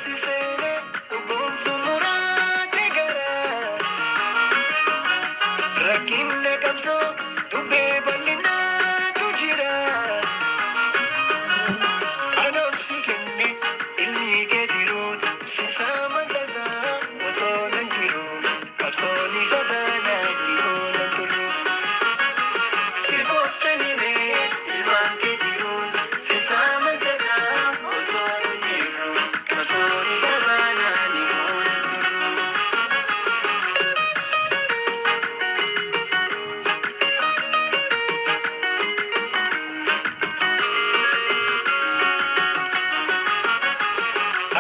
sisene ubun sumurate gara rakinne kabso tube balina tujira anonsi kenne ilmi kedirun sisamantasa wasonan jiru kabsoni fadana dibonan turu sifotanine ilman kedirun sisamantasa wasonan jiru kabsoni fadana dibonan turu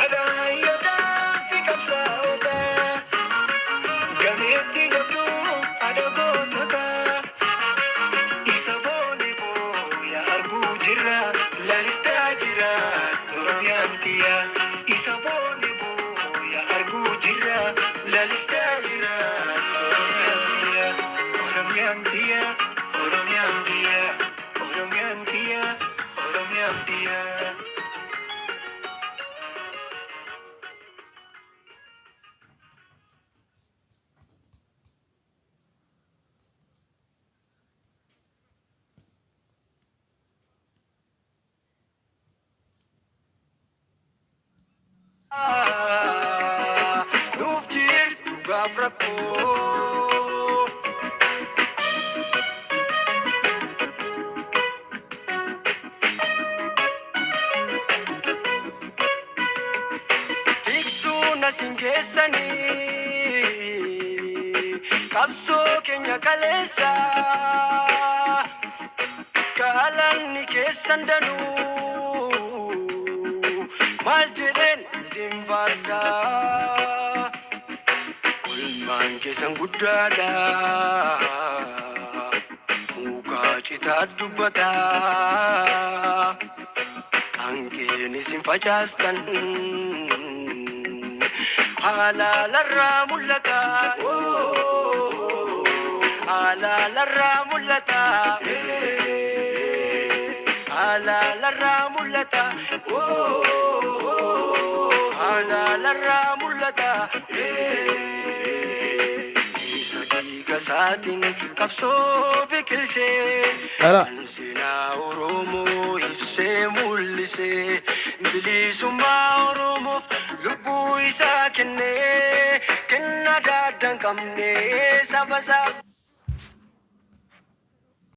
ada yoda fikapsa oda gameti jabdu ada gotota isabone bo ya argu jira lalista jira oromiantia isabone bo ya argu jira lalista jira oromiantia oromiantia oromiantia oromiantia oromiantia Nufjir gafrako tiksu nasingesani kapso kenya kalesa kalan ni kesandanu Maltelen Zimbarza Ulman kesan gudada Muka cita dubata Angkeni simfajastan Ala mulata Ala mulata Ala mulata Ala mulata Isa satin kapso bikilche Ansina oromo isse mulise Bilisuma oromo lubu isa kenne Kenna dadan kamne sabasa